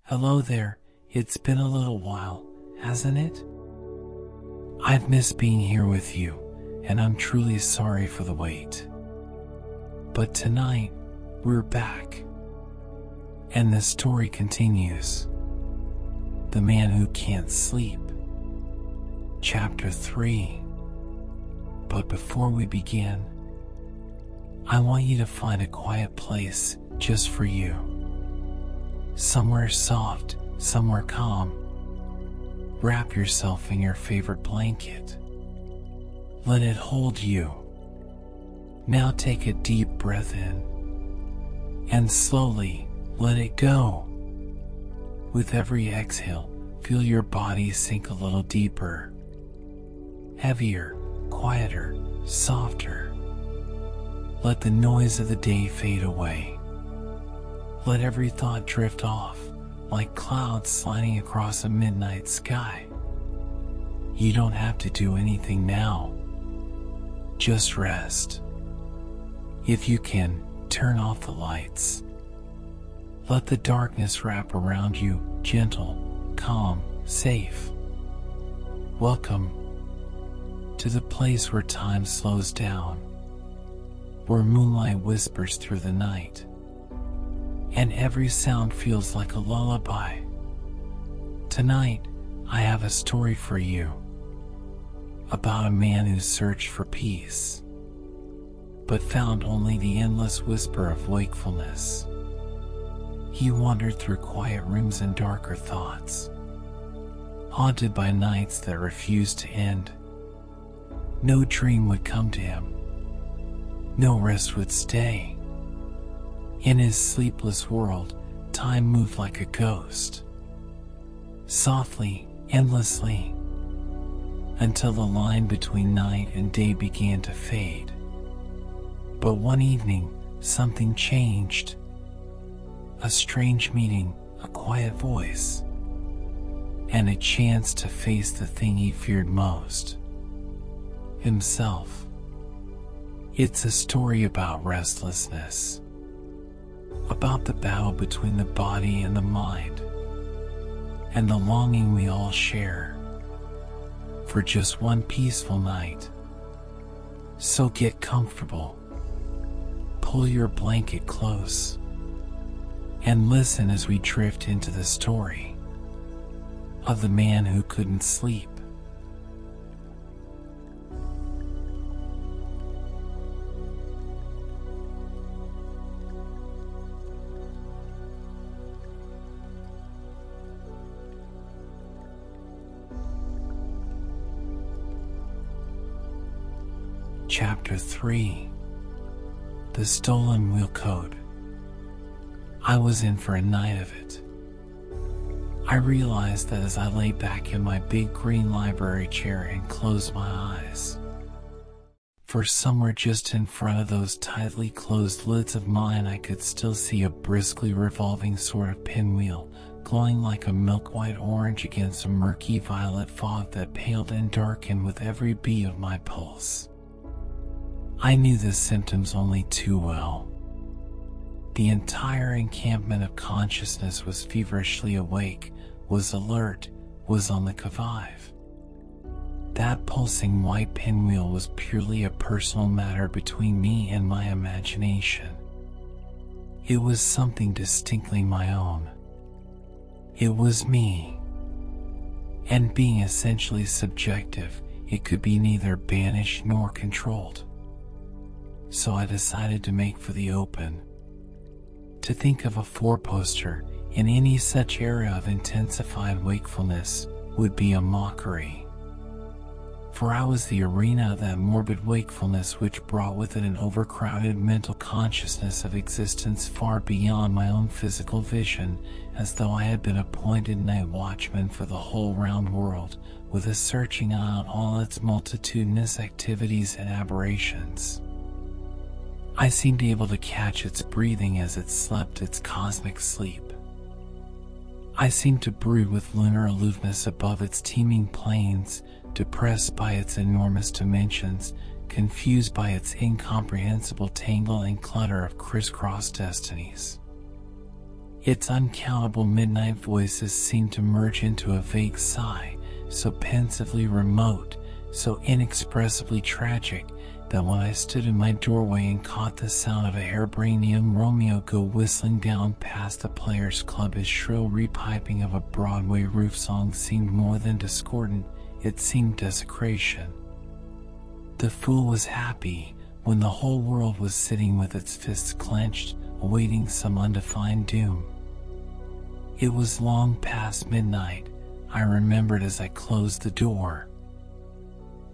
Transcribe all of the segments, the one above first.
Hello there, it's been a little while, hasn't it? I've missed being here with you, and I'm truly sorry for the wait. But tonight, we're back. And the story continues. The Man Who Can't Sleep. Chapter 3. But before we begin, I want you to find a quiet place just for you. Somewhere soft, somewhere calm. Wrap yourself in your favorite blanket. Let it hold you. Now take a deep breath in, and slowly let it go. With every exhale, feel your body sink a little deeper. Heavier, quieter, softer. Let the noise of the day fade away. Let every thought drift off, like clouds sliding across a midnight sky. You don't have to do anything now. Just rest. If you can, turn off the lights. Let the darkness wrap around you, gentle, calm, safe. Welcome to the place where time slows down, where moonlight whispers through the night, and every sound feels like a lullaby. Tonight, I have a story for you about a man who searched for peace, but found only the endless whisper of wakefulness. He wandered through quiet rooms and darker thoughts, haunted by nights that refused to end. No dream would come to him. No rest would stay. In his sleepless world, time moved like a ghost, softly, endlessly, until the line between night and day began to fade. But one evening, something changed. A strange meeting, a quiet voice, and a chance to face the thing he feared most: himself. It's a story about restlessness, about the battle between the body and the mind, and the longing we all share for just one peaceful night. So get comfortable, pull your blanket close, and listen as we drift into the story of the man who couldn't sleep. Chapter 3. The Stolen Wheel Code. I was in for a night of it. I realized that as I lay back in my big green library chair and closed my eyes. For somewhere just in front of those tightly closed lids of mine, I could still see a briskly revolving sort of pinwheel, glowing like a milk-white orange against a murky violet fog that paled and darkened with every beat of my pulse. I knew the symptoms only too well. The entire encampment of consciousness was feverishly awake, was alert, was on the qui-vive. That pulsing white pinwheel was purely a personal matter between me and my imagination. It was something distinctly my own. It was me. And being essentially subjective, it could be neither banished nor controlled. So I decided to make for the open. To think of a four-poster in any such era of intensified wakefulness would be a mockery. For I was the arena of that morbid wakefulness which brought with it an overcrowded mental consciousness of existence far beyond my own physical vision, as though I had been appointed night watchman for the whole round world, with a searching eye on all its multitudinous activities and aberrations. I seemed able to catch its breathing as it slept its cosmic sleep. I seemed to brood with lunar aloofness above its teeming plains, depressed by its enormous dimensions, confused by its incomprehensible tangle and clutter of crisscross destinies. Its uncountable midnight voices seemed to merge into a vague sigh, so pensively remote, so inexpressibly tragic, that when I stood in my doorway and caught the sound of a harebrained young Romeo go whistling down past the Players Club, his shrill repiping of a Broadway roof song seemed more than discordant, it seemed desecration. The fool was happy when the whole world was sitting with its fists clenched, awaiting some undefined doom. It was long past midnight, I remembered as I closed the door.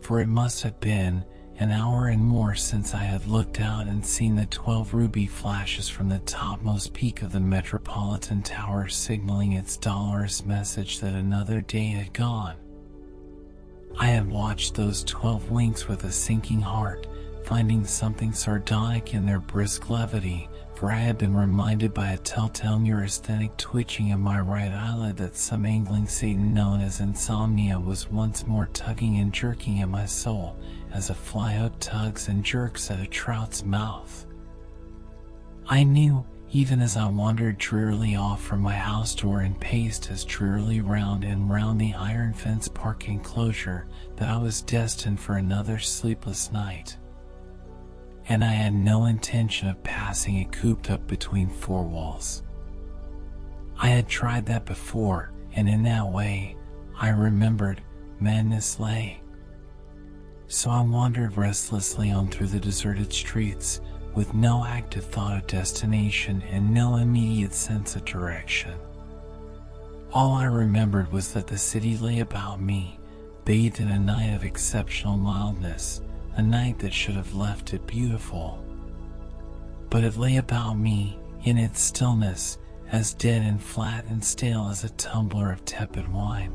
For it must have been an hour and more since I had looked out and seen the 12 ruby flashes from the topmost peak of the Metropolitan Tower signaling its dolorous message that another day had gone. I had watched those 12 winks with a sinking heart, finding something sardonic in their brisk levity, for I had been reminded by a telltale neurasthenic twitching of my right eyelid that some angling Satan known as insomnia was once more tugging and jerking at my soul, as a fly hook tugs and jerks at a trout's mouth. I knew, even as I wandered drearily off from my house door and paced as drearily round and round the iron fence park enclosure, that I was destined for another sleepless night. And I had no intention of passing it cooped up between four walls. I had tried that before, and in that way, I remembered, madness lay. So I wandered restlessly on through the deserted streets, with no active thought of destination and no immediate sense of direction. All I remembered was that the city lay about me, bathed in a night of exceptional mildness, a night that should have left it beautiful. But it lay about me, in its stillness, as dead and flat and stale as a tumbler of tepid wine.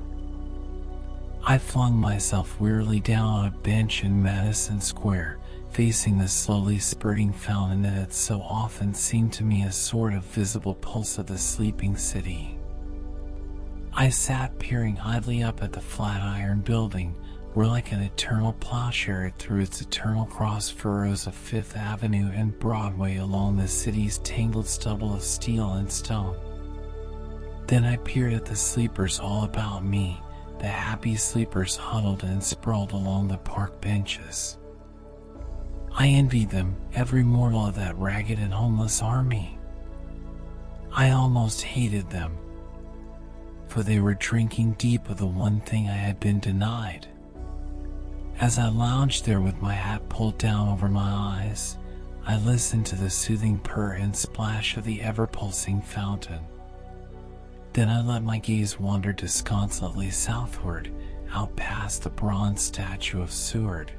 I flung myself wearily down on a bench in Madison Square, facing the slowly spurting fountain that had so often seemed to me a sort of visible pulse of the sleeping city. I sat peering idly up at the Flatiron Building, where like an eternal plowshare it threw its eternal cross furrows of Fifth Avenue and Broadway along the city's tangled stubble of steel and stone. Then I peered at the sleepers all about me, the happy sleepers huddled and sprawled along the park benches. I envied them, every mortal of that ragged and homeless army. I almost hated them, for they were drinking deep of the one thing I had been denied. As I lounged there with my hat pulled down over my eyes, I listened to the soothing purr and splash of the ever-pulsing fountain. Then I let my gaze wander disconsolately southward, out past the bronze statue of Seward.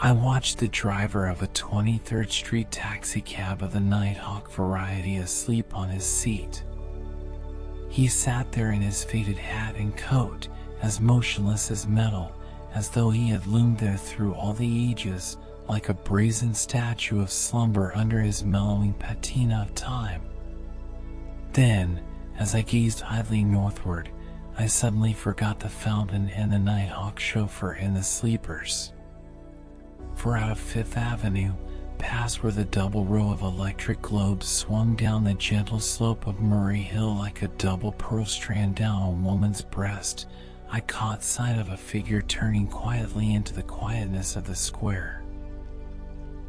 I watched the driver of a 23rd Street taxicab of the Nighthawk variety asleep on his seat. He sat there in his faded hat and coat, as motionless as metal, as though he had loomed there through all the ages, like a brazen statue of slumber under his mellowing patina of time. Then, as I gazed idly northward, I suddenly forgot the fountain and the Nighthawk chauffeur and the sleepers. For out of Fifth Avenue, past where the double row of electric globes swung down the gentle slope of Murray Hill like a double pearl strand down a woman's breast, I caught sight of a figure turning quietly into the quietness of the square.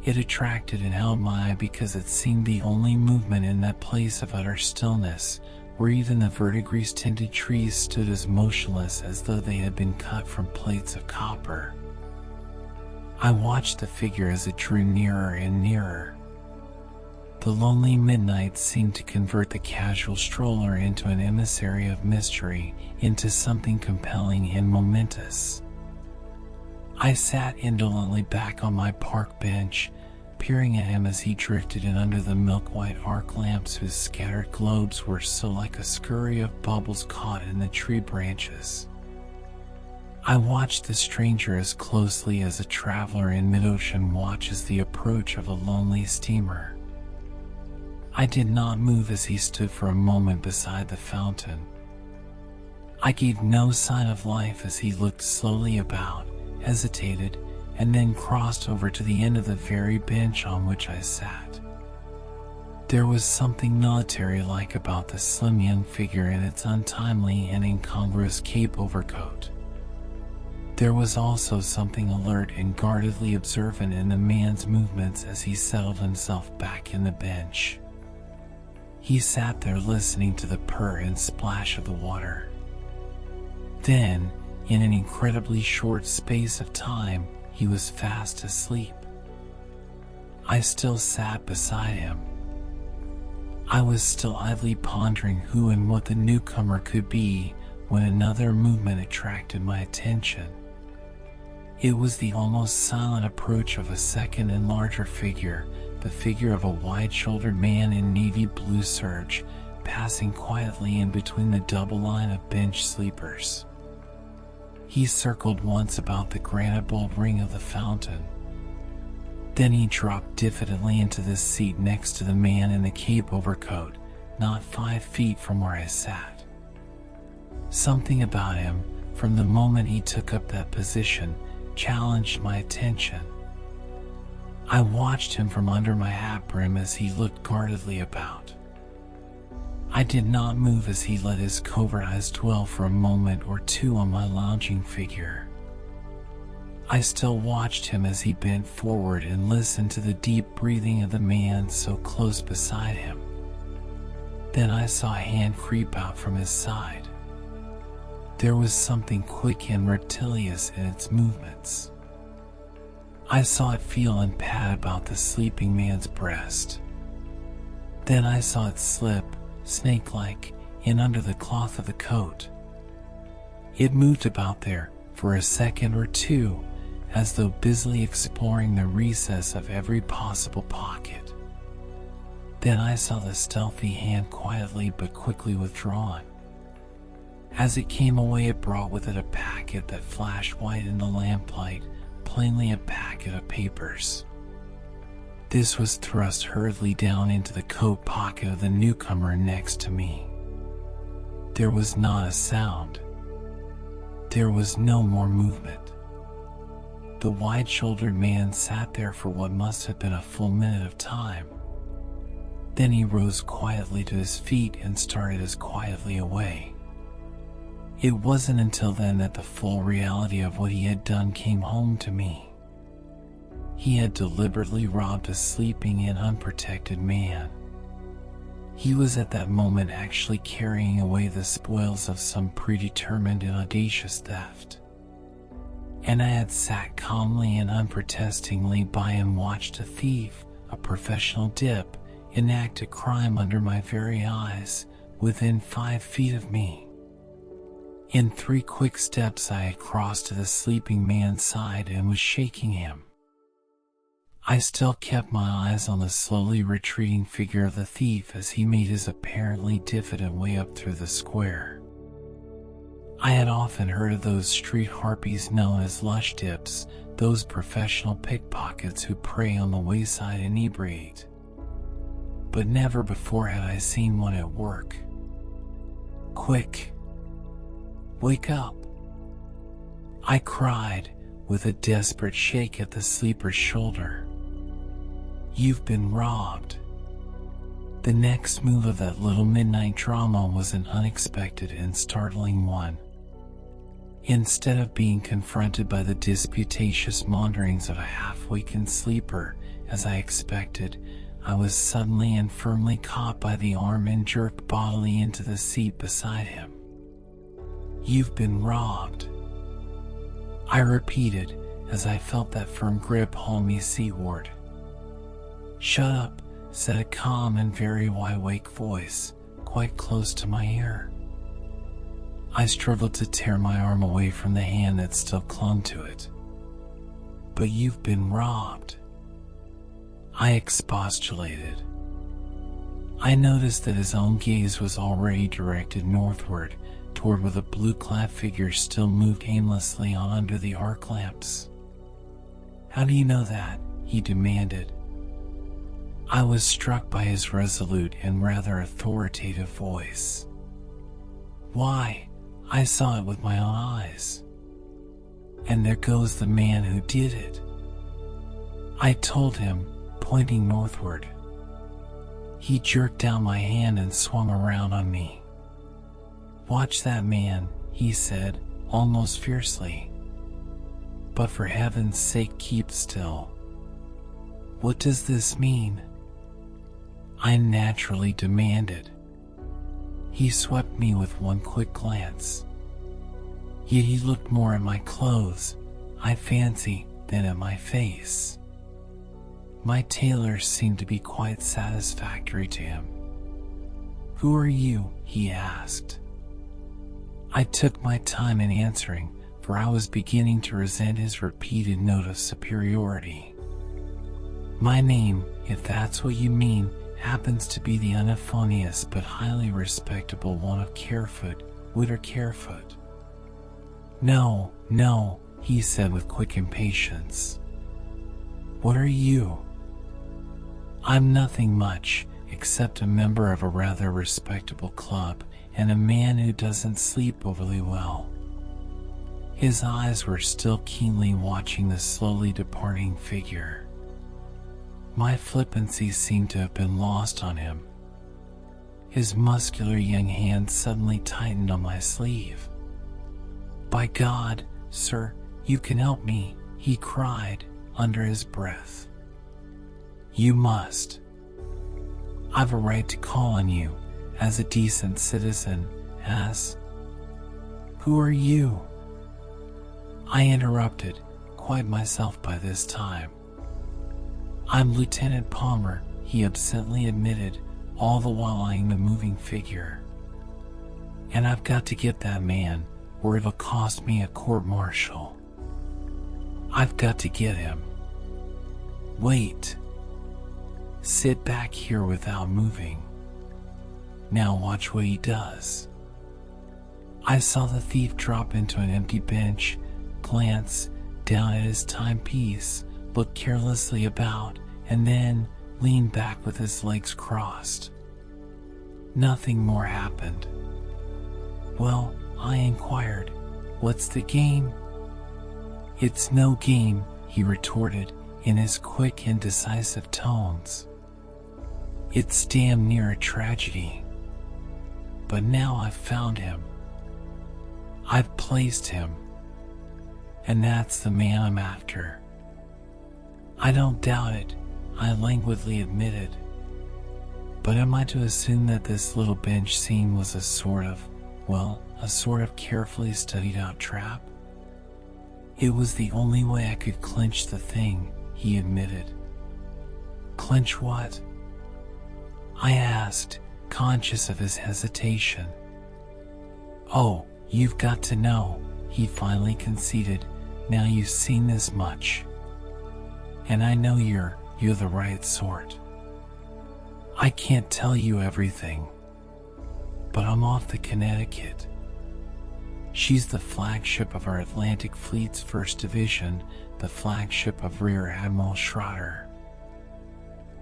It attracted and held my eye because it seemed the only movement in that place of utter stillness, where even the verdigris-tinted trees stood as motionless as though they had been cut from plates of copper. I watched the figure as it drew nearer and nearer. The lonely midnight seemed to convert the casual stroller into an emissary of mystery, into something compelling and momentous. I sat indolently back on my park bench, peering at him as he drifted in under the milk-white arc lamps whose scattered globes were so like a scurry of bubbles caught in the tree branches. I watched the stranger as closely as a traveler in mid-ocean watches the approach of a lonely steamer. I did not move as he stood for a moment beside the fountain. I gave no sign of life as he looked slowly about, hesitated, and then crossed over to the end of the very bench on which I sat. There was something military-like about the slim young figure in its untimely and incongruous cape overcoat. There was also something alert and guardedly observant in the man's movements as he settled himself back in the bench. He sat there listening to the purr and splash of the water. Then, in an incredibly short space of time, he was fast asleep. I still sat beside him. I was still idly pondering who and what the newcomer could be when another movement attracted my attention. It was the almost silent approach of a second and larger figure, the figure of a wide-shouldered man in navy blue serge, passing quietly in between the double line of bench sleepers. He circled once about the granite bowl ring of the fountain. Then he dropped diffidently into the seat next to the man in the cape overcoat, not 5 feet from where I sat. Something about him, from the moment he took up that position, challenged my attention. I watched him from under my hat brim as he looked guardedly about. I did not move as he let his covert eyes dwell for a moment or two on my lounging figure. I still watched him as he bent forward and listened to the deep breathing of the man so close beside him. Then I saw a hand creep out from his side. There was something quick and rectilious in its movements. I saw it feel and pat about the sleeping man's breast. Then I saw it slip, snake-like, in under the cloth of the coat. It moved about there for a second or two, as though busily exploring the recess of every possible pocket. Then I saw the stealthy hand quietly but quickly withdrawn. As it came away, it brought with it a packet that flashed white in the lamplight, plainly a packet of papers. This was thrust hurriedly down into the coat pocket of the newcomer next to me. There was not a sound. There was no more movement. The wide-shouldered man sat there for what must have been a full minute of time. Then he rose quietly to his feet and started as quietly away. It wasn't until then that the full reality of what he had done came home to me. He had deliberately robbed a sleeping and unprotected man. He was at that moment actually carrying away the spoils of some predetermined and audacious theft. And I had sat calmly and unprotestingly by and watched a thief, a professional dip, enact a crime under my very eyes, within 5 feet of me. In 3 quick steps I had crossed to the sleeping man's side and was shaking him. I still kept my eyes on the slowly retreating figure of the thief as he made his apparently diffident way up through the square. I had often heard of those street harpies known as lush dips, those professional pickpockets who prey on the wayside inebriate. But never before had I seen one at work. "Quick! Wake up!" I cried, with a desperate shake at the sleeper's shoulder. "You've been robbed." The next move of that little midnight drama was an unexpected and startling one. Instead of being confronted by the disputatious maunderings of a half-wakened sleeper, as I expected, I was suddenly and firmly caught by the arm and jerked bodily into the seat beside him. "You've been robbed," I repeated as I felt that firm grip haul me seaward. "Shut up," said a calm and very wide-awake voice, quite close to my ear. I struggled to tear my arm away from the hand that still clung to it. "But you've been robbed," I expostulated. I noticed that his own gaze was already directed northward, toward where the blue-clad figure still moved aimlessly on under the arc lamps. "How do you know that?" he demanded. I was struck by his resolute and rather authoritative voice. "Why, I saw it with my own eyes. And there goes the man who did it," I told him, pointing northward. He jerked down my hand and swung around on me. "Watch that man," he said, almost fiercely. "But for heaven's sake, keep still." "What does this mean?" I naturally demanded. He swept me with one quick glance. Yet he looked more at my clothes, I fancy, than at my face. My tailor seemed to be quite satisfactory to him. "Who are you?" he asked. I took my time in answering, for I was beginning to resent his repeated note of superiority. "My name, if that's what you mean, happens to be the uneuphonious but highly respectable one of Carefoot, Witter Carefoot." No, he said with quick impatience. "What are you?" "I'm nothing much, except a member of a rather respectable club and a man who doesn't sleep overly well." His eyes were still keenly watching the slowly departing figure. My flippancy seemed to have been lost on him. His muscular young hand suddenly tightened on my sleeve. "By God, sir, you can help me," he cried under his breath. "You must. I've a right to call on you, as a decent citizen, as—" "Who are you?" I interrupted, quite myself by this time. "I'm Lieutenant Palmer," he absently admitted, all the while eyeing the moving figure. "And I've got to get that man, or it'll cost me a court-martial. I've got to get him. Wait. Sit back here without moving. Now watch what he does." I saw the thief drop into an empty bench, glance down at his timepiece, look carelessly about, and then lean back with his legs crossed. Nothing more happened. "Well," I inquired, "what's the game?" "It's no game," he retorted in his quick and decisive tones. "It's damn near a tragedy. But now I've found him. I've placed him. And that's the man I'm after." "I don't doubt it," I languidly admitted. "But am I to assume that this little bench scene was a sort of carefully studied out trap?" "It was the only way I could clinch the thing," he admitted. "Clinch what?" I asked, conscious of his hesitation. "Oh, you've got to know," he finally conceded. "Now you've seen this much. And I know you're the right sort. I can't tell you everything. But I'm off the Connecticut. She's the flagship of our Atlantic Fleet's 1st Division, the flagship of Rear Admiral Schroeder.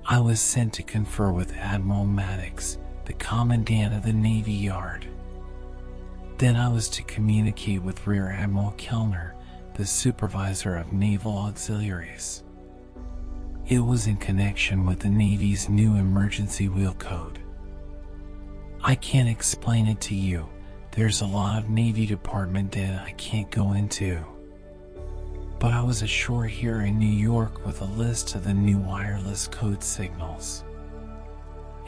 I was sent to confer with Admiral Maddox, the Commandant of the Navy Yard. Then I was to communicate with Rear Admiral Kellner, the Supervisor of Naval Auxiliaries. It was in connection with the Navy's new emergency wheel code. I can't explain it to you. There's a lot of Navy Department data I can't go into. But I was ashore here in New York with a list of the new wireless code signals.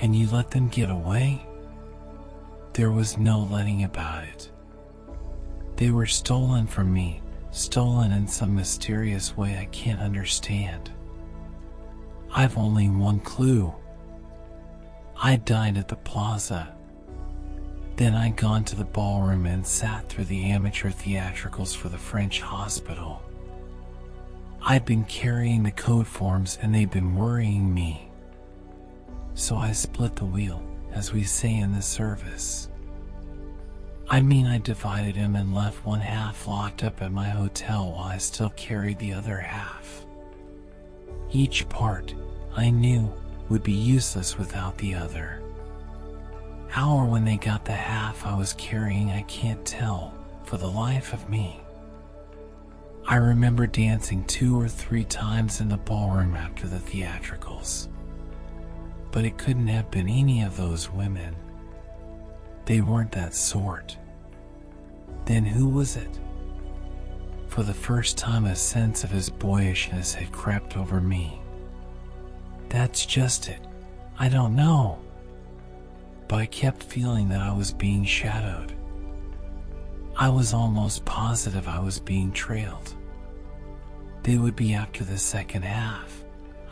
And you let them get away? There was no letting about it. They were stolen from me, stolen in some mysterious way I can't understand. I've only one clue. I dined at the Plaza. Then I'd gone to the ballroom and sat through the amateur theatricals for the French hospital. I'd been carrying the code forms and they'd been worrying me. So I split the wheel, as we say in the service. I divided him and left one half locked up at my hotel while I still carried the other half. Each part, I knew, would be useless without the other. How or when they got the half I was carrying I can't tell, for the life of me. I remember dancing 2 or 3 times in the ballroom after the theatricals. but it couldn't have been any of those women. They weren't that sort. Then who was it? For the first time, a sense of his boyishness had crept over me. That's just it. I don't know. But I kept feeling that I was being shadowed. I was almost positive I was being trailed. They would be after the second half,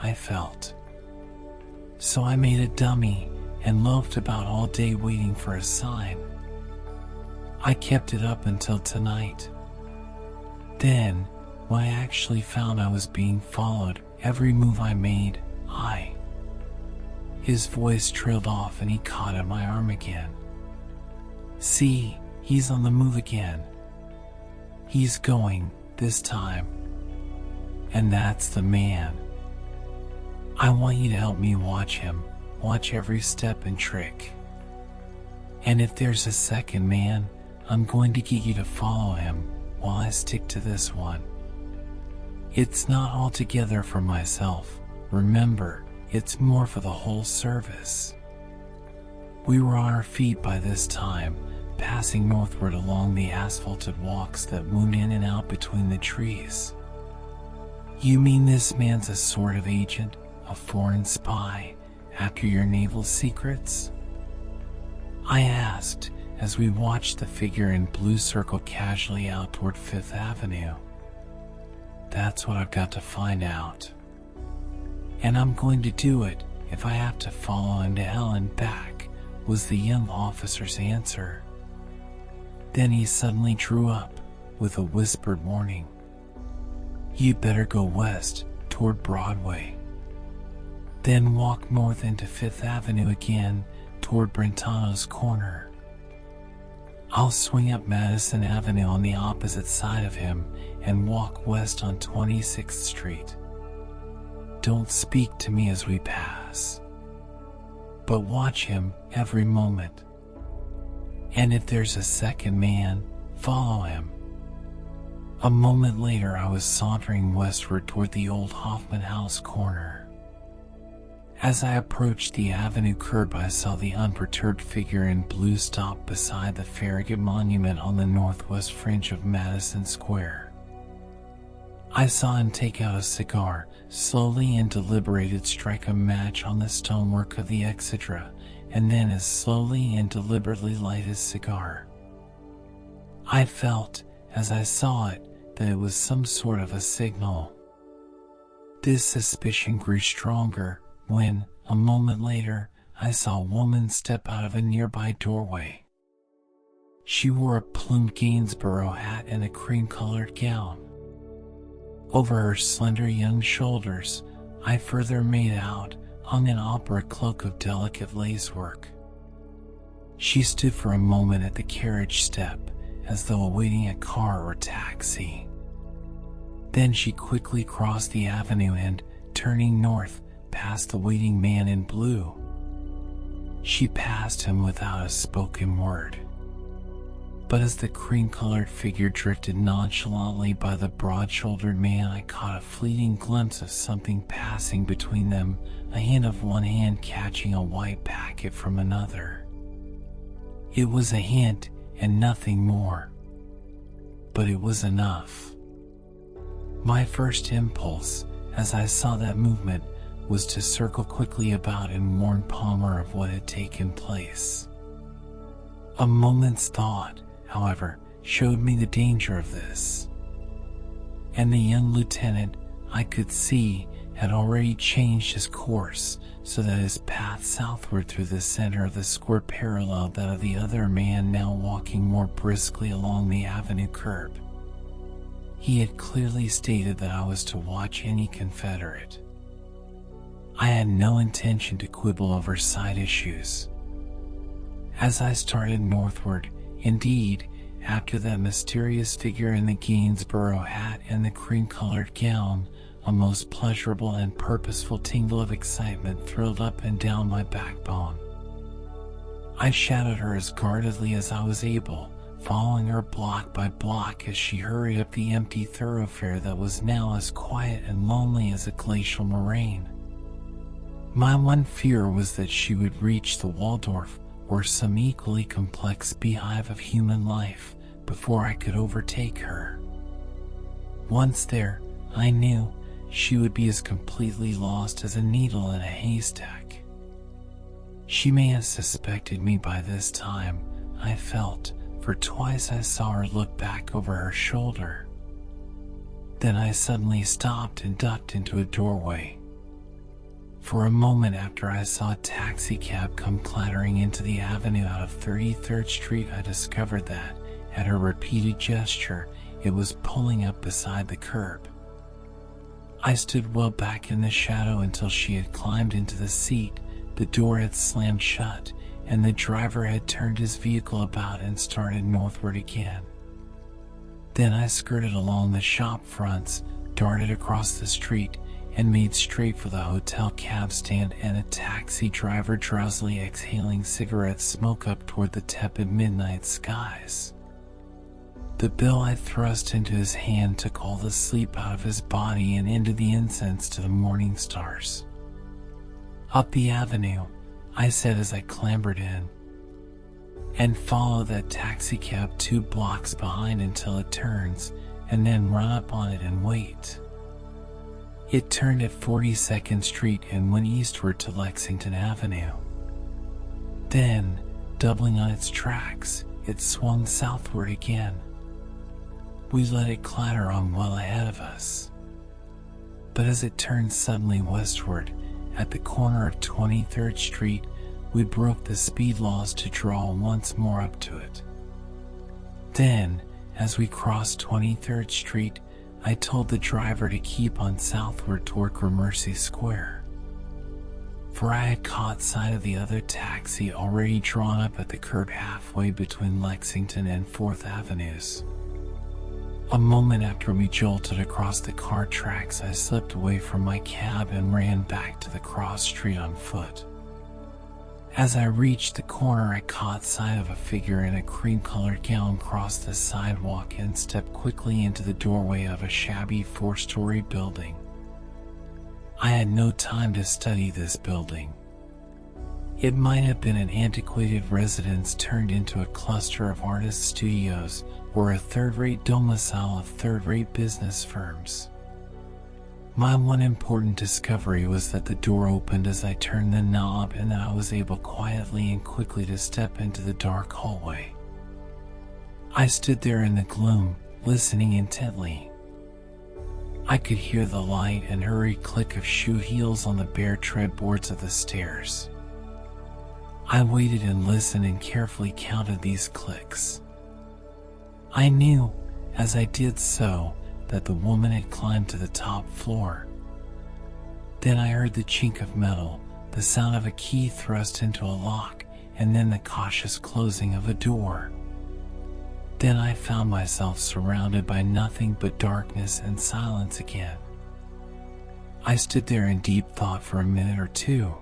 I felt. So I made a dummy and loafed about all day waiting for a sign. I kept it up until tonight. Then, when I actually found I was being followed, every move I made, His voice trailed off and he caught at my arm again. See, he's on the move again. He's going, this time. And that's the man. I want you to help me watch him, watch every step and trick. And if there's a second man, I'm going to get you to follow him while I stick to this one. It's not altogether for myself, remember, it's more for the whole service. We were on our feet by this time, passing northward along the asphalted walks that wound in and out between the trees. You mean this man's a sort of agent, a foreign spy, after your naval secrets? I asked, as we watched the figure in blue circle casually out toward Fifth Avenue. That's what I've got to find out. And I'm going to do it if I have to follow him to hell and back, was the young officer's answer. Then he suddenly drew up, with a whispered warning. You'd better go west, toward Broadway. Then walk north into Fifth Avenue again, toward Brentano's corner. I'll swing up Madison Avenue on the opposite side of him and walk west on 26th Street. Don't speak to me as we pass, but watch him every moment. And if there's a second man, follow him. A moment later, I was sauntering westward toward the old Hoffman House corner. As I approached the avenue curb, I saw the unperturbed figure in blue stop beside the Farragut Monument on the northwest fringe of Madison Square. I saw him take out a cigar, slowly and deliberated strike a match on the stonework of the exedra, and then as slowly and deliberately light his cigar. I felt, as I saw it, that it was some sort of a signal. This suspicion grew stronger when, a moment later, I saw a woman step out of a nearby doorway. She wore a plumed Gainsborough hat and a cream-colored gown. Over her slender young shoulders, I further made out, hung an opera cloak of delicate lacework. She stood for a moment at the carriage step, as though awaiting a car or taxi. Then she quickly crossed the avenue and, turning north, passed the waiting man in blue. She passed him without a spoken word. But as the cream-colored figure drifted nonchalantly by the broad-shouldered man, I caught a fleeting glimpse of something passing between them, a hint of one hand catching a white packet from another. It was a hint and nothing more. But it was enough. My first impulse, as I saw that movement, was to circle quickly about and warn Palmer of what had taken place. A moment's thought, however, showed me the danger of this. And the young lieutenant, I could see, had already changed his course so that his path southward through the center of the square paralleled that of the other man now walking more briskly along the avenue curb. He had clearly stated that I was to watch any Confederate. I had no intention to quibble over side issues. As I started northward, indeed, after that mysterious figure in the Gainsborough hat and the cream-colored gown, a most pleasurable and purposeful tingle of excitement thrilled up and down my backbone. I shadowed her as guardedly as I was able, following her block by block as she hurried up the empty thoroughfare that was now as quiet and lonely as a glacial moraine. My one fear was that she would reach the Waldorf or some equally complex beehive of human life before I could overtake her. Once there, I knew she would be as completely lost as a needle in a haystack. She may have suspected me by this time, I felt, for twice I saw her look back over her shoulder. Then I suddenly stopped and ducked into a doorway. For a moment after I saw a taxi cab come clattering into the avenue out of 33rd Street, I discovered that, at her repeated gesture, it was pulling up beside the curb. I stood well back in the shadow until she had climbed into the seat, the door had slammed shut, and the driver had turned his vehicle about and started northward again. Then I skirted along the shop fronts, darted across the street, and made straight for the hotel cab stand and a taxi driver drowsily exhaling cigarette smoke up toward the tepid midnight skies. The bill I thrust into his hand took all the sleep out of his body and into the incense to the morning stars. Up the avenue, I said as I clambered in, and follow that taxi cab 2 blocks behind until it turns, and then run up on it and wait. It turned at 42nd Street and went eastward to Lexington Avenue. Then, doubling on its tracks, it swung southward again. We let it clatter on well ahead of us. But as it turned suddenly westward, at the corner of 23rd Street, we broke the speed laws to draw once more up to it. Then, as we crossed 23rd Street, I told the driver to keep on southward toward Gramercy Square. For I had caught sight of the other taxi already drawn up at the curb halfway between Lexington and 4th Avenues. A moment after we jolted across the car tracks, I slipped away from my cab and ran back to the cross street on foot. As I reached the corner, I caught sight of a figure in a cream-colored gown cross the sidewalk and stepped quickly into the doorway of a shabby 4-story building. I had no time to study this building. It might have been an antiquated residence turned into a cluster of artist studios or a third-rate domicile of third-rate business firms. My one important discovery was that the door opened as I turned the knob and that I was able quietly and quickly to step into the dark hallway. I stood there in the gloom, listening intently. I could hear the light and hurried click of shoe heels on the bare tread boards of the stairs. I waited and listened and carefully counted these clicks. I knew, as I did so, that the woman had climbed to the top floor. Then I heard the chink of metal, the sound of a key thrust into a lock, and then the cautious closing of a door. Then I found myself surrounded by nothing but darkness and silence again. I stood there in deep thought for a minute or two.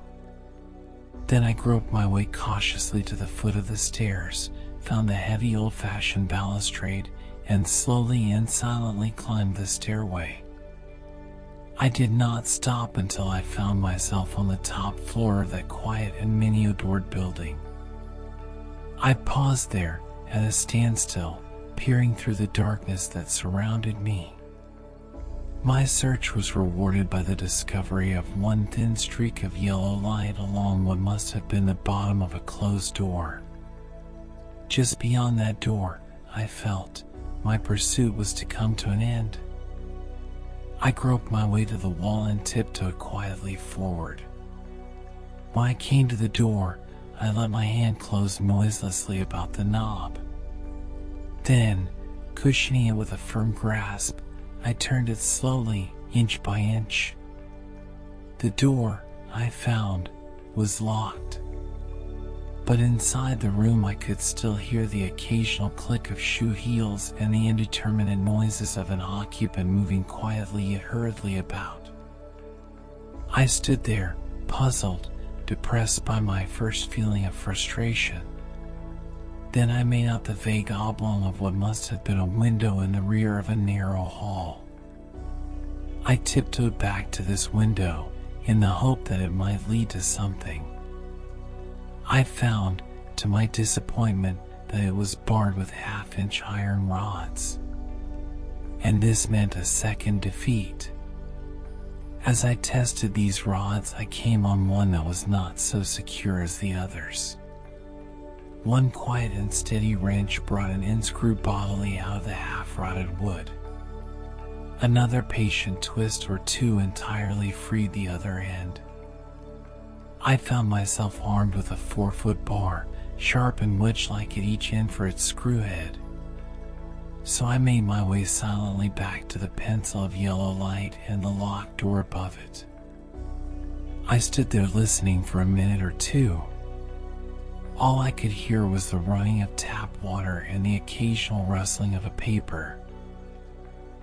Then I groped my way cautiously to the foot of the stairs, found the heavy old-fashioned balustrade, and slowly and silently climbed the stairway. I did not stop until I found myself on the top floor of that quiet and many-adored building. I paused there, at a standstill, peering through the darkness that surrounded me. My search was rewarded by the discovery of one thin streak of yellow light along what must have been the bottom of a closed door. Just beyond that door, I felt, my pursuit was to come to an end. I groped my way to the wall and tiptoed quietly forward. When I came to the door, I let my hand close noiselessly about the knob. Then, cushioning it with a firm grasp, I turned it slowly, inch by inch. The door, I found, was locked. But inside the room I could still hear the occasional click of shoe heels and the indeterminate noises of an occupant moving quietly yet hurriedly about. I stood there, puzzled, depressed by my first feeling of frustration. Then I made out the vague oblong of what must have been a window in the rear of a narrow hall. I tiptoed back to this window, in the hope that it might lead to something. I found, to my disappointment, that it was barred with half-inch iron rods, and this meant a second defeat. As I tested these rods, I came on one that was not so secure as the others. One quiet and steady wrench brought an end screw bodily out of the half-rotted wood. Another patient twist or two entirely freed the other end. I found myself armed with a 4-foot bar, sharp and wedge-like at each end for its screw head. So I made my way silently back to the pencil of yellow light and the locked door above it. I stood there listening for a minute or two. All I could hear was the running of tap water and the occasional rustling of a paper.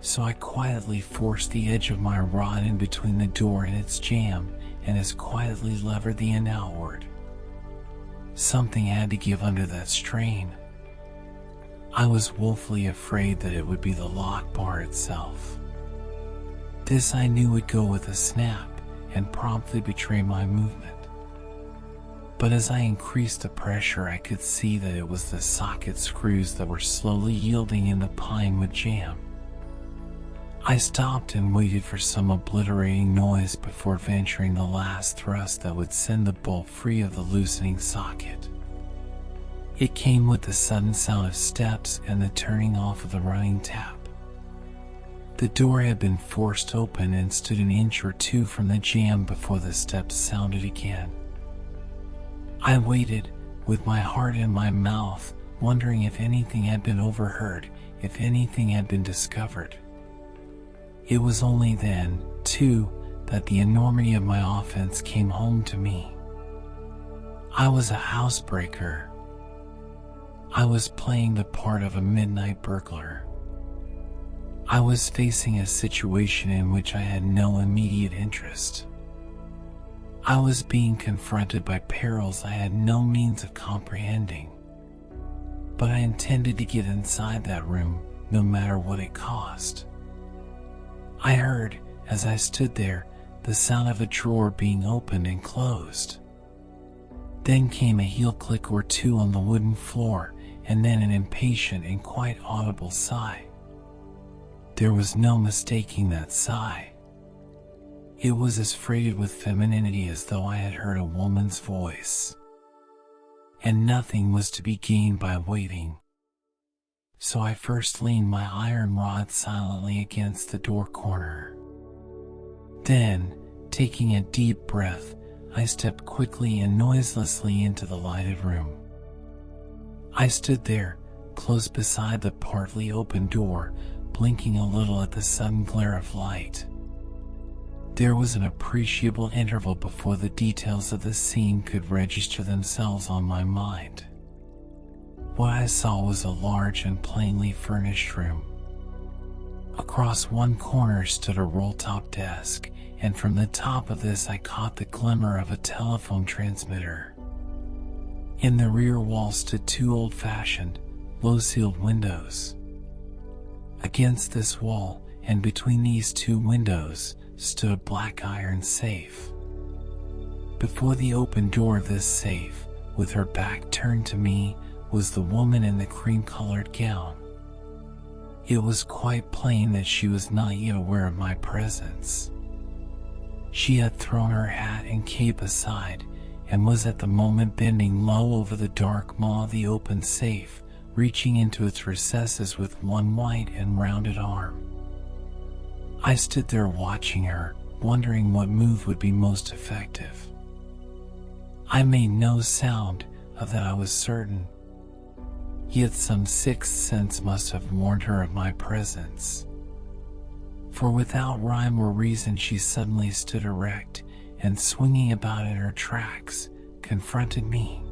So I quietly forced the edge of my rod in between the door and its jamb, and as quietly levered the end outward. Something had to give under that strain. I was woefully afraid that it would be the lock bar itself. This I knew would go with a snap and promptly betray my movement. But as I increased the pressure, I could see that it was the socket screws that were slowly yielding in the pine wood jamb. I stopped and waited for some obliterating noise before venturing the last thrust that would send the bolt free of the loosening socket. It came with the sudden sound of steps and the turning off of the running tap. The door had been forced open and stood an inch or two from the jamb before the steps sounded again. I waited, with my heart in my mouth, wondering if anything had been overheard, if anything had been discovered. It was only then, too, that the enormity of my offense came home to me. I was a housebreaker. I was playing the part of a midnight burglar. I was facing a situation in which I had no immediate interest. I was being confronted by perils I had no means of comprehending. But I intended to get inside that room, no matter what it cost. I heard, as I stood there, the sound of a drawer being opened and closed. Then came a heel click or two on the wooden floor, and then an impatient and quite audible sigh. There was no mistaking that sigh. It was as freighted with femininity as though I had heard a woman's voice. And nothing was to be gained by waiting. So I first leaned my iron rod silently against the door corner. Then, taking a deep breath, I stepped quickly and noiselessly into the lighted room. I stood there, close beside the partly open door, blinking a little at the sudden glare of light. There was an appreciable interval before the details of the scene could register themselves on my mind. What I saw was a large and plainly furnished room. Across one corner stood a roll-top desk, and from the top of this I caught the glimmer of a telephone transmitter. In the rear wall stood two old-fashioned, low-ceiled windows. Against this wall, and between these two windows, stood a black iron safe. Before the open door of this safe, with her back turned to me, was the woman in the cream-colored gown. It was quite plain that she was not yet aware of my presence. She had thrown her hat and cape aside, and was at the moment bending low over the dark maw of the open safe, reaching into its recesses with one white and rounded arm. I stood there watching her, wondering what move would be most effective. I made no sound, of that I was certain. Yet some sixth sense must have warned her of my presence. For without rhyme or reason she suddenly stood erect, and swinging about in her tracks, confronted me.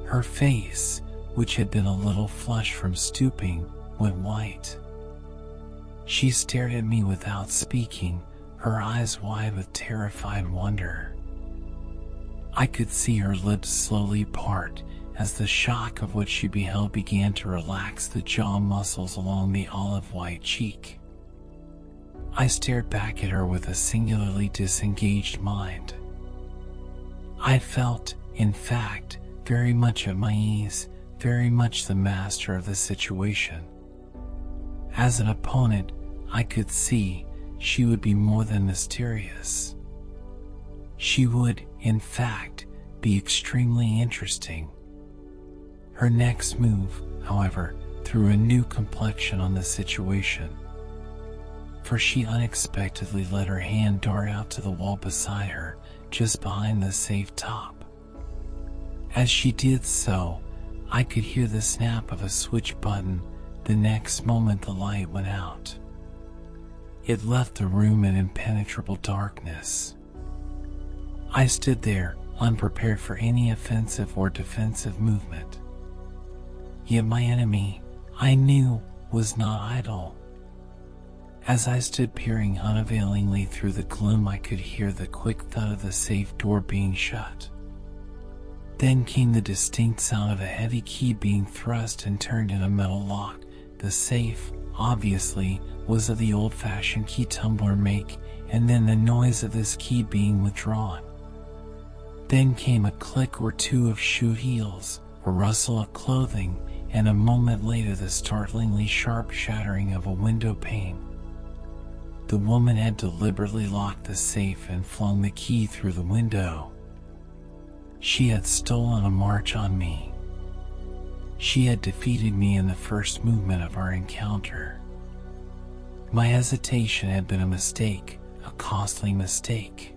Her face, which had been a little flushed from stooping, went white. She stared at me without speaking, her eyes wide with terrified wonder. I could see her lips slowly part, as the shock of what she beheld began to relax the jaw muscles along the olive-white cheek. I stared back at her with a singularly disengaged mind. I felt, in fact, very much at my ease, very much the master of the situation. As an opponent, I could see she would be more than mysterious. She would, in fact, be extremely interesting. Her next move, however, threw a new complexion on the situation, for she unexpectedly let her hand dart out to the wall beside her, just behind the safe top. As she did so, I could hear the snap of a switch button. The next moment the light went out. It left the room in impenetrable darkness. I stood there, unprepared for any offensive or defensive movement. Yet my enemy, I knew, was not idle. As I stood peering unavailingly through the gloom, I could hear the quick thud of the safe door being shut. Then came the distinct sound of a heavy key being thrust and turned in a metal lock. The safe, obviously, was of the old-fashioned key tumbler make, and then the noise of this key being withdrawn. Then came a click or two of shoe heels, a rustle of clothing, and a moment later the startlingly sharp shattering of a window pane. The woman had deliberately locked the safe and flung the key through the window. She had stolen a march on me. She had defeated me in the first movement of our encounter. My hesitation had been a mistake, a costly mistake.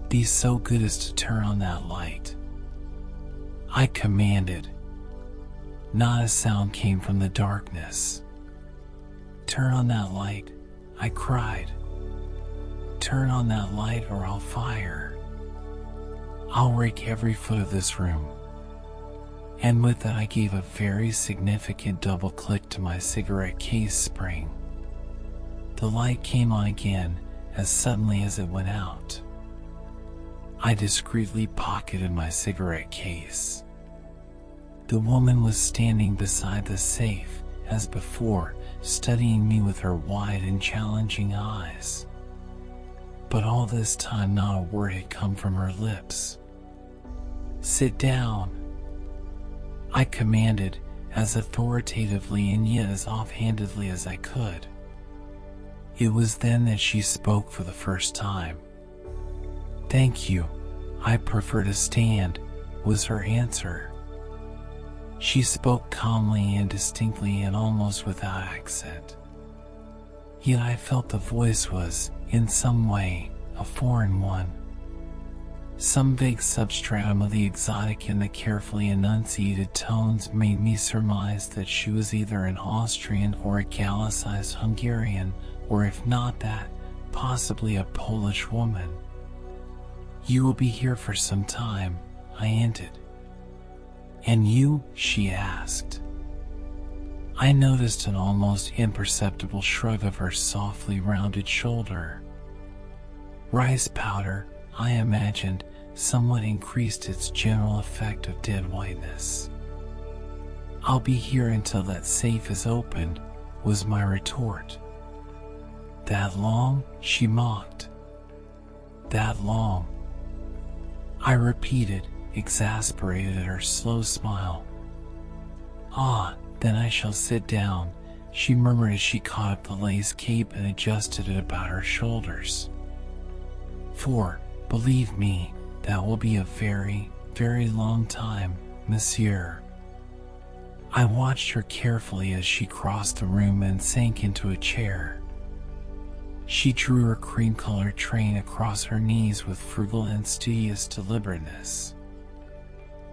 Be so good as to turn on that light, I commanded. Not a sound came from the darkness. Turn on that light, I cried. Turn on that light or I'll fire. I'll rake every foot of this room. And with that I gave a very significant double click to my cigarette case spring. The light came on again as suddenly as it went out. I discreetly pocketed my cigarette case. The woman was standing beside the safe, as before, studying me with her wide and challenging eyes. But all this time not a word had come from her lips. Sit down, I commanded, as authoritatively and yet as offhandedly as I could. It was then that she spoke for the first time. Thank you, I prefer to stand, was her answer. She spoke calmly and distinctly and almost without accent. Yet I felt the voice was, in some way, a foreign one. Some vague substratum of the exotic in the carefully enunciated tones made me surmise that she was either an Austrian or a Gallicized Hungarian, or if not that, possibly a Polish woman. You will be here for some time, I ended. And you? She asked. I noticed an almost imperceptible shrug of her softly rounded shoulder. Rice powder, I imagined, somewhat increased its general effect of dead whiteness. I'll be here until that safe is opened, was my retort. That long? She mocked. That long? I repeated, exasperated at her slow smile. Ah, then I shall sit down, she murmured as she caught up the lace cape and adjusted it about her shoulders. For, believe me, that will be a very, very long time, monsieur. I watched her carefully as she crossed the room and sank into a chair. She drew her cream-colored train across her knees with frugal and studious deliberateness.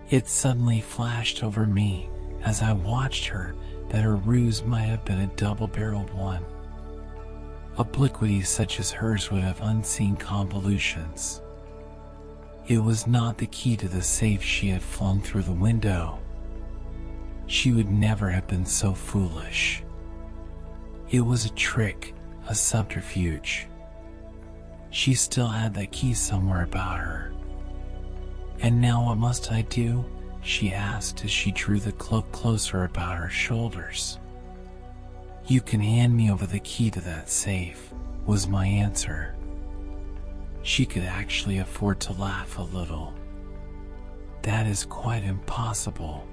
It suddenly flashed over me, as I watched her, that her ruse might have been a double-barreled one. Obliquity such as hers would have unseen convolutions. It was not the key to the safe she had flung through the window. She would never have been so foolish. It was a trick, a subterfuge. She still had that key somewhere about her. And now what must I do? She asked as she drew the cloak closer about her shoulders. You can hand me over the key to that safe, was my answer. She could actually afford to laugh a little. That is quite impossible.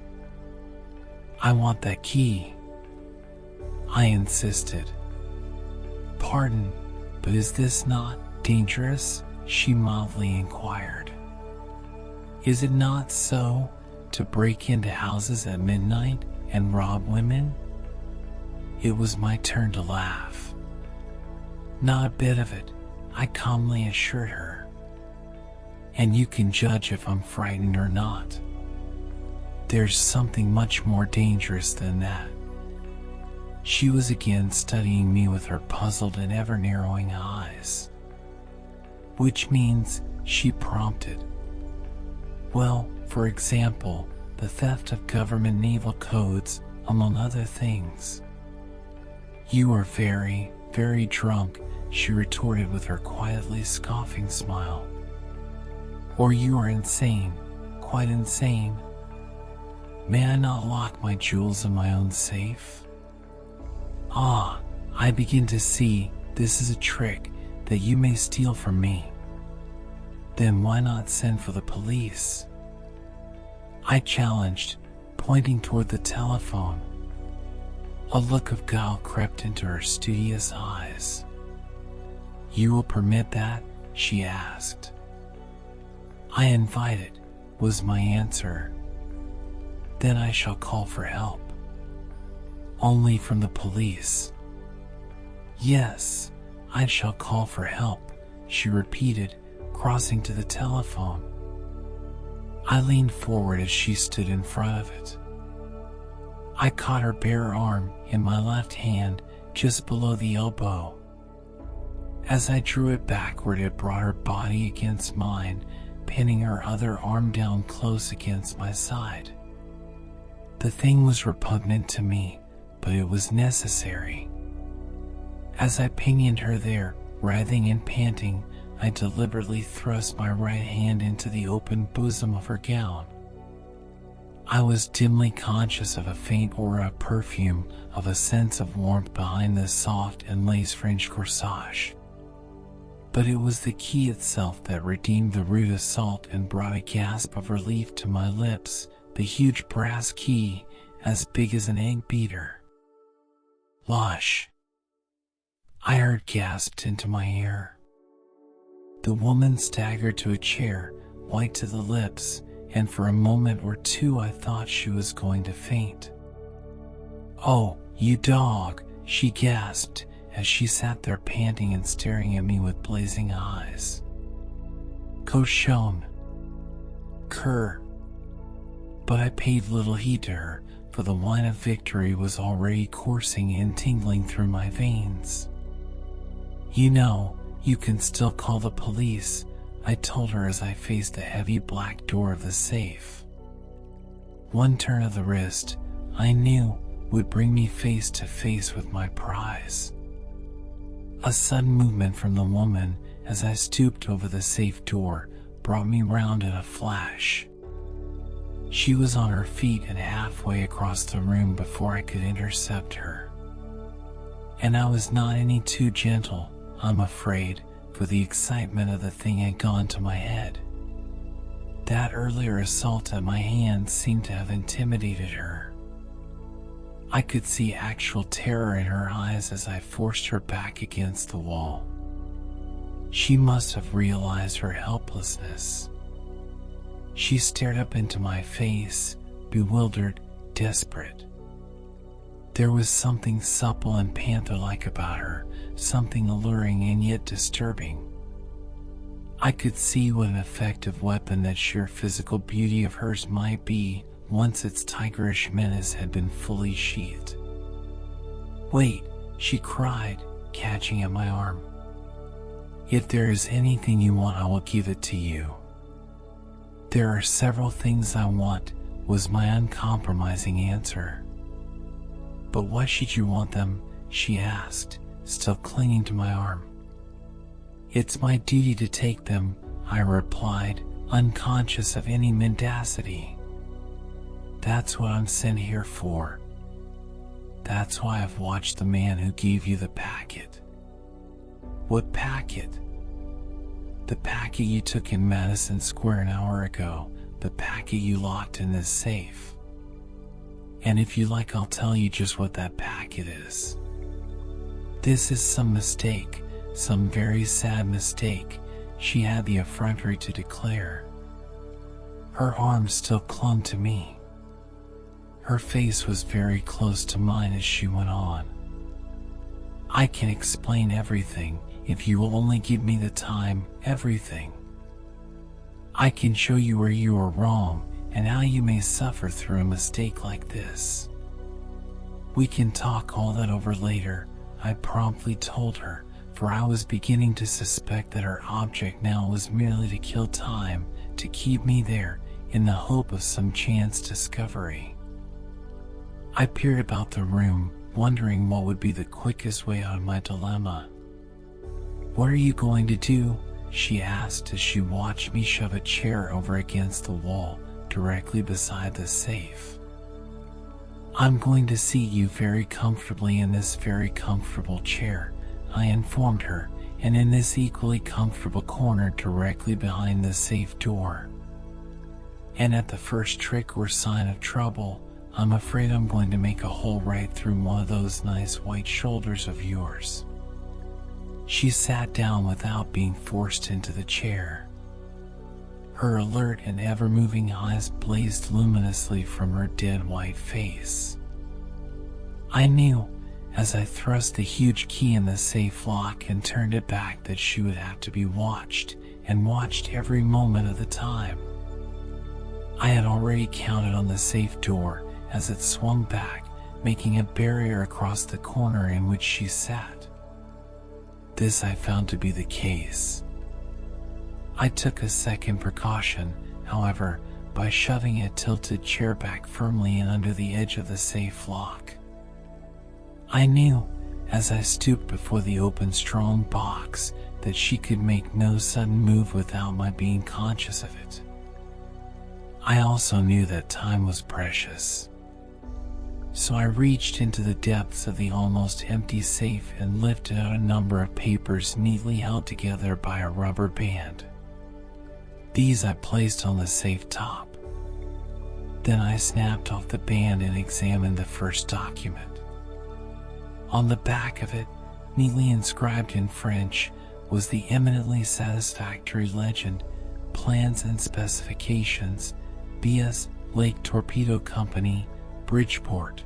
I want that key, I insisted. Pardon, but is this not dangerous? She mildly inquired. Is it not so, to break into houses at midnight and rob women? It was my turn to laugh. Not a bit of it, I calmly assured her. And you can judge if I'm frightened or not. There's something much more dangerous than that. She was again studying me with her puzzled and ever-narrowing eyes. Which means, she prompted. Well, for example, the theft of government naval codes, among other things. You are very, very drunk, she retorted with her quietly scoffing smile. Or you are insane, quite insane. May I not lock my jewels in my own safe? Ah, I begin to see, this is a trick that you may steal from me. Then why not send for the police? I challenged, pointing toward the telephone. A look of guile crept into her studious eyes. You will permit that? She asked. I invite it, was my answer. Then I shall call for help. Only from the police. Yes, I shall call for help, she repeated, crossing to the telephone. I leaned forward as she stood in front of it. I caught her bare arm in my left hand, just below the elbow. As I drew it backward, it brought her body against mine, pinning her other arm down close against my side. The thing was repugnant to me, but it was necessary. As I pinioned her there, writhing and panting, I deliberately thrust my right hand into the open bosom of her gown. I was dimly conscious of a faint aura of perfume, of a sense of warmth behind the soft and lace-fringed corsage. But it was the key itself that redeemed the rude assault and brought a gasp of relief to my lips, the huge brass key, as big as an egg beater. Lush! I heard gasped into my ear. The woman staggered to a chair, white to the lips, and for a moment or two I thought she was going to faint. Oh, you dog, she gasped as she sat there panting and staring at me with blazing eyes. Cochon. Cur. But I paid little heed to her, for the wine of victory was already coursing and tingling through my veins. You know, you can still call the police, I told her as I faced the heavy black door of the safe. One turn of the wrist, I knew, would bring me face to face with my prize. A sudden movement from the woman, as I stooped over the safe door, brought me round in a flash. She was on her feet and halfway across the room before I could intercept her. And I was not any too gentle, I'm afraid, for the excitement of the thing had gone to my head. That earlier assault at my hands seemed to have intimidated her. I could see actual terror in her eyes as I forced her back against the wall. She must have realized her helplessness. She stared up into my face, bewildered, desperate. There was something supple and panther-like about her, something alluring and yet disturbing. I could see what an effective weapon that sheer physical beauty of hers might be once its tigerish menace had been fully sheathed. Wait, she cried, catching at my arm. If there is anything you want, I will give it to you. There are several things I want, was my uncompromising answer. But why should you want them? She asked, still clinging to my arm. It's my duty to take them, I replied, unconscious of any mendacity. That's what I'm sent here for. That's why I've watched the man who gave you the packet. What packet? The packet you took in Madison Square an hour ago. The packet you locked in this safe. And if you like, I'll tell you just what that packet is. This is some mistake, some very sad mistake, she had the effrontery to declare. Her arms still clung to me. Her face was very close to mine as she went on. I can explain everything if you will only give me the time, everything. I can show you where you are wrong and how you may suffer through a mistake like this. We can talk all that over later, I promptly told her, for I was beginning to suspect that her object now was merely to kill time, to keep me there, in the hope of some chance discovery. I peered about the room, wondering what would be the quickest way out of my dilemma. "What are you going to do?" she asked as she watched me shove a chair over against the wall, directly beside the safe. "I'm going to seat you very comfortably in this very comfortable chair," I informed her, "and in this equally comfortable corner directly behind the safe door. And at the first trick or sign of trouble, I'm afraid I'm going to make a hole right through one of those nice white shoulders of yours." She sat down without being forced into the chair. Her alert and ever-moving eyes blazed luminously from her dead white face. I knew, as I thrust the huge key in the safe lock and turned it back, that she would have to be watched, and watched every moment of the time. I had already counted on the safe door as it swung back, making a barrier across the corner in which she sat. This I found to be the case. I took a second precaution, however, by shoving a tilted chair back firmly in under the edge of the safe lock. I knew, as I stooped before the open strong box, that she could make no sudden move without my being conscious of it. I also knew that time was precious. So I reached into the depths of the almost empty safe and lifted out a number of papers neatly held together by a rubber band. These I placed on the safe top. Then I snapped off the band and examined the first document. On the back of it, neatly inscribed in French, was the eminently satisfactory legend, "Plans and Specifications, B.S. Lake Torpedo Company, Bridgeport."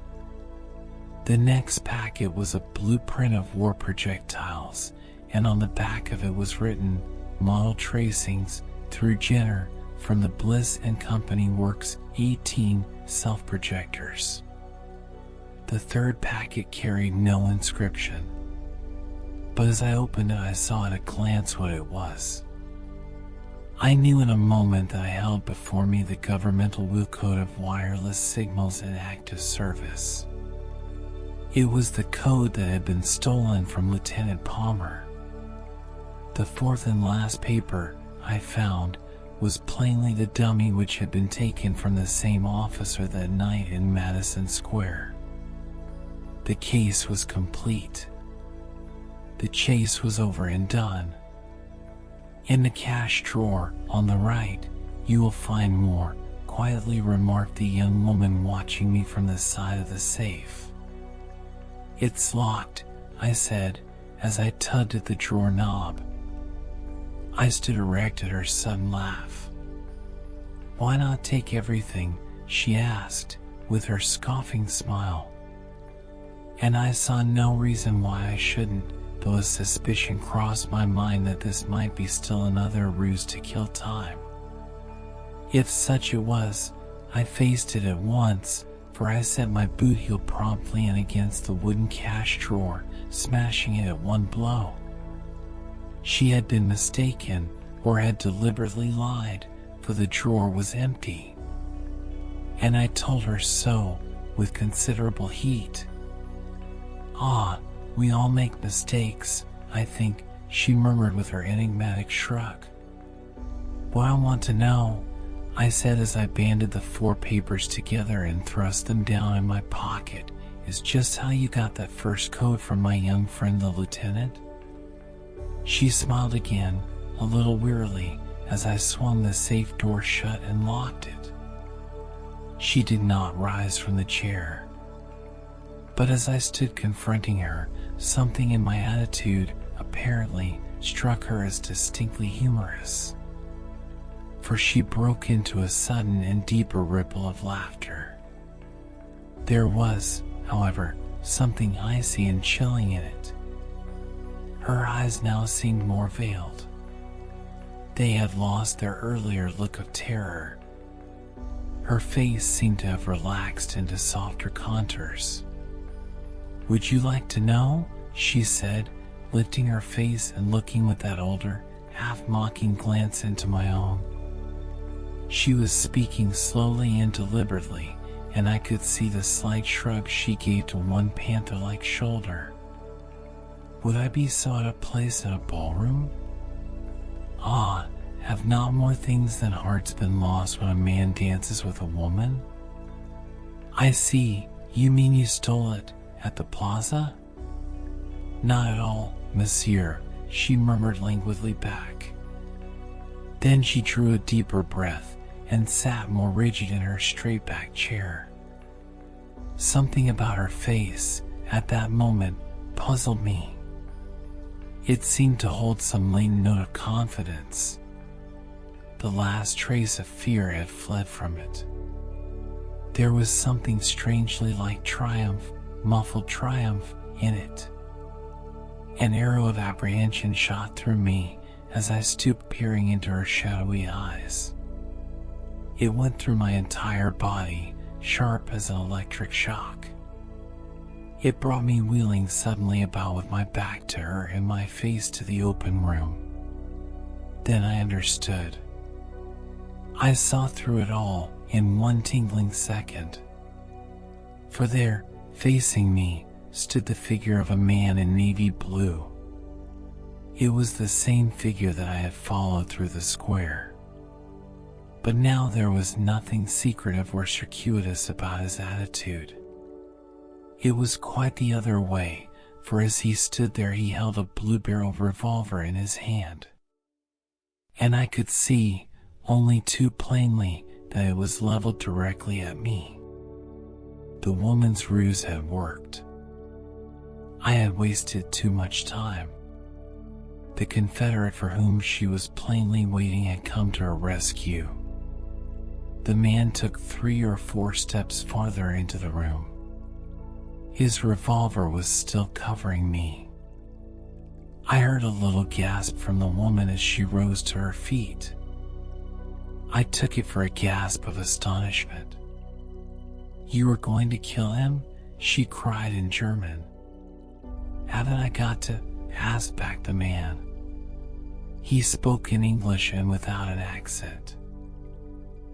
The next packet was a blueprint of war projectiles, and on the back of it was written, "Model tracings through Jenner from the Bliss and Company Works 18 self-projectors." The third packet carried no inscription, but as I opened it I saw at a glance what it was. I knew in a moment that I held before me the governmental will code of wireless signals in active service. It was the code that had been stolen from Lieutenant Palmer. The fourth and last paper I found was plainly the dummy which had been taken from the same officer that night in Madison Square. The case was complete. The chase was over and done. "In the cash drawer on the right, you will find more," quietly remarked the young woman watching me from the side of the safe. "It's locked," I said, as I tugged at the drawer knob. I stood erect at her sudden laugh. "Why not take everything?" she asked, with her scoffing smile. And I saw no reason why I shouldn't, though a suspicion crossed my mind that this might be still another ruse to kill time. If such it was, I faced it at once, for I set my boot heel promptly in against the wooden cash drawer, smashing it at one blow. She had been mistaken, or had deliberately lied, for the drawer was empty. And I told her so, with considerable heat. "Ah, we all make mistakes, I think," she murmured with her enigmatic shrug. "What I want to know," I said as I banded the 4 papers together and thrust them down in my pocket, is just how you got that first code from my young friend the lieutenant?" She smiled again, a little wearily, as I swung the safe door shut and locked it. She did not rise from the chair, but as I stood confronting her, something in my attitude apparently struck her as distinctly humorous, for she broke into a sudden and deeper ripple of laughter. There was, however, something icy and chilling in it. Her eyes now seemed more veiled. They had lost their earlier look of terror. Her face seemed to have relaxed into softer contours. "Would you like to know?" she said, lifting her face and looking with that older, half-mocking glance into my own. She was speaking slowly and deliberately, and I could see the slight shrug she gave to one panther-like shoulder. "Would I be so out of place in a ballroom? Ah, have not more things than hearts been lost when a man dances with a woman?" "I see, you mean you stole it at the plaza?" "Not at all, monsieur," she murmured languidly back. Then she drew a deeper breath and sat more rigid in her straight-back chair. Something about her face, at that moment, puzzled me. It seemed to hold some latent note of confidence. The last trace of fear had fled from it. There was something strangely like triumph, muffled triumph, in it. An arrow of apprehension shot through me as I stooped peering into her shadowy eyes. It went through my entire body, sharp as an electric shock. It brought me wheeling suddenly about with my back to her and my face to the open room. Then I understood. I saw through it all in one tingling second. For there, facing me, stood the figure of a man in navy blue. It was the same figure that I had followed through the square. But now there was nothing secretive or circuitous about his attitude. It was quite the other way, for as he stood there he held a blue-barreled revolver in his hand. And I could see, only too plainly, that it was leveled directly at me. The woman's ruse had worked. I had wasted too much time. The Confederate for whom she was plainly waiting had come to her rescue. The man took 3 or 4 steps farther into the room. His revolver was still covering me. I heard a little gasp from the woman as she rose to her feet. I took it for a gasp of astonishment. "You were going to kill him?" she cried in German. "Haven't I got to?" asked back the man. He spoke in English and without an accent.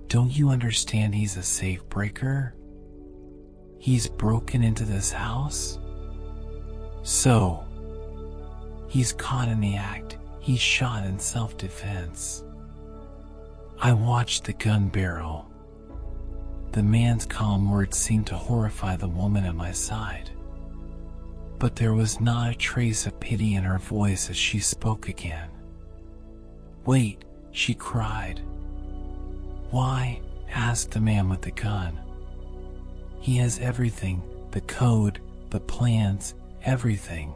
"Don't you understand he's a safe breaker? He's broken into this house? So, he's caught in the act. He's shot in self-defense." I watched the gun barrel. The man's calm words seemed to horrify the woman at my side. But there was not a trace of pity in her voice as she spoke again. "Wait," she cried. "Why?" asked the man with the gun. "He has everything, the code, the plans, everything."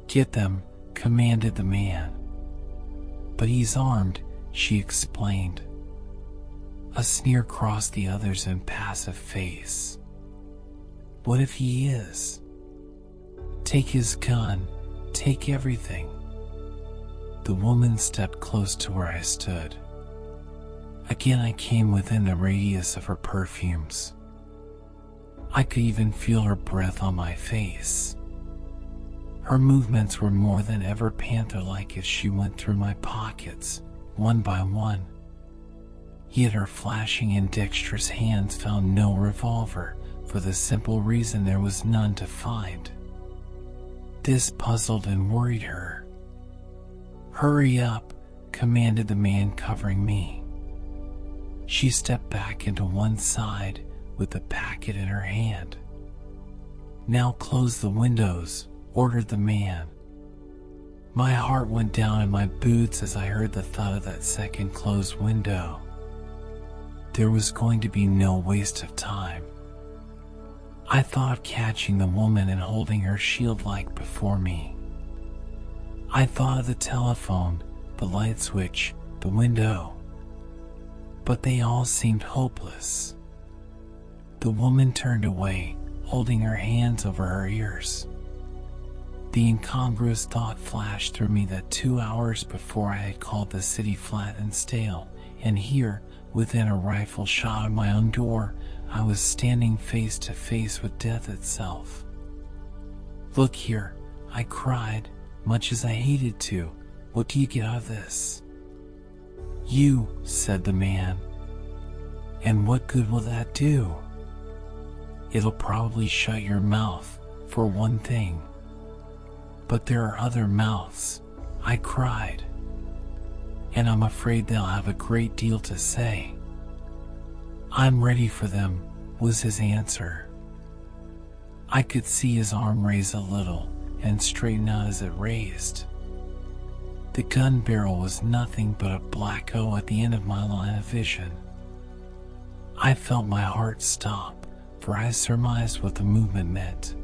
"Get them," commanded the man. "But he's armed," she explained. A sneer crossed the other's impassive face. "What if he is? Take his gun, take everything." The woman stepped close to where I stood. Again I came within the radius of her perfumes. I could even feel her breath on my face. Her movements were more than ever panther-like as she went through my pockets, one by one. Yet her flashing and dexterous hands found no revolver, for the simple reason there was none to find. This puzzled and worried her. "Hurry up," commanded the man covering me. She stepped back into one side with the packet in her hand. "Now close the windows," ordered the man. My heart went down in my boots as I heard the thud of that second closed window. There was going to be no waste of time. I thought of catching the woman and holding her shield like before me. I thought of the telephone, the light switch, the window. But they all seemed hopeless. The woman turned away, holding her hands over her ears. The incongruous thought flashed through me that 2 hours before I had called the city flat and stale, and here, within a rifle shot of my own door, I was standing face to face with death itself. "Look here," I cried, much as I hated to. "What do you get out of this?" "You," said the man. "And what good will that do?" "It'll probably shut your mouth, for one thing." "But there are other mouths," I cried. "And I'm afraid they'll have a great deal to say." "I'm ready for them," was his answer. I could see his arm raise a little and straighten out as it raised. The gun barrel was nothing but a black O at the end of my line of vision. I felt my heart stop, for I surmised what the movement meant.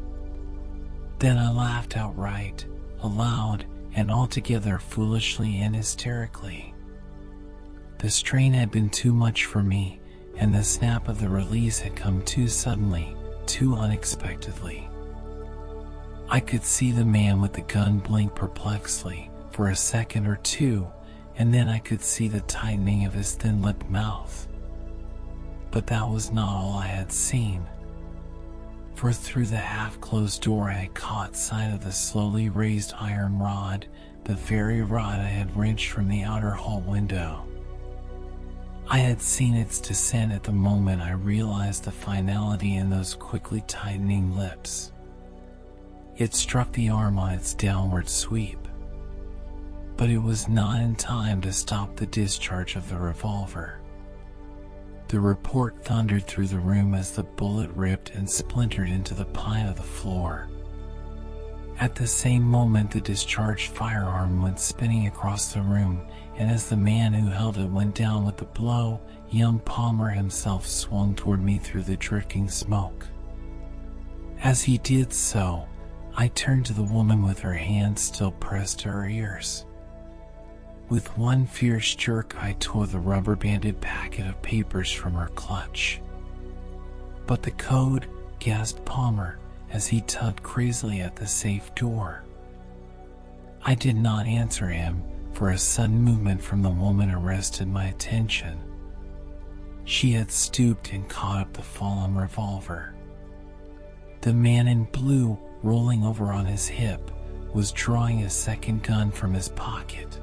Then I laughed outright, aloud, and altogether foolishly and hysterically. The strain had been too much for me, and the snap of the release had come too suddenly, too unexpectedly. I could see the man with the gun blink perplexedly for a second or two, and then I could see the tightening of his thin-lipped mouth. But that was not all I had seen. For through the half-closed door I had caught sight of the slowly raised iron rod, the very rod I had wrenched from the outer hall window. I had seen its descent at the moment I realized the finality in those quickly tightening lips. It struck the arm on its downward sweep. But it was not in time to stop the discharge of the revolver. The report thundered through the room as the bullet ripped and splintered into the pine of the floor. At the same moment the discharged firearm went spinning across the room, and as the man who held it went down with the blow, young Palmer himself swung toward me through the drifting smoke. As he did so, I turned to the woman with her hands still pressed to her ears. With one fierce jerk I tore the rubber-banded packet of papers from her clutch. "But the code," gasped Palmer as he tugged crazily at the safe door. I did not answer him, for a sudden movement from the woman arrested my attention. She had stooped and caught up the fallen revolver. The man in blue, rolling over on his hip, was drawing a second gun from his pocket.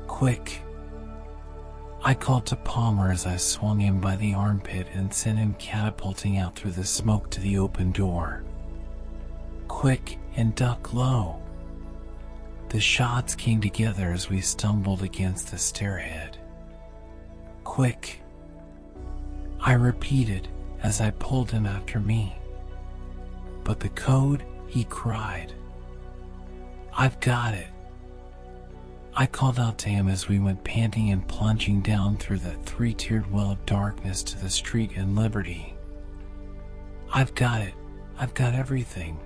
"Quick!" I called to Palmer as I swung him by the armpit and sent him catapulting out through the smoke to the open door. "Quick, and duck low!" The shots came together as we stumbled against the stairhead. "Quick!" I repeated as I pulled him after me. "But the code," he cried. "I've got it." I called out to him as we went panting and plunging down through that three-tiered well of darkness to the street and liberty. "I've got it. I've got everything."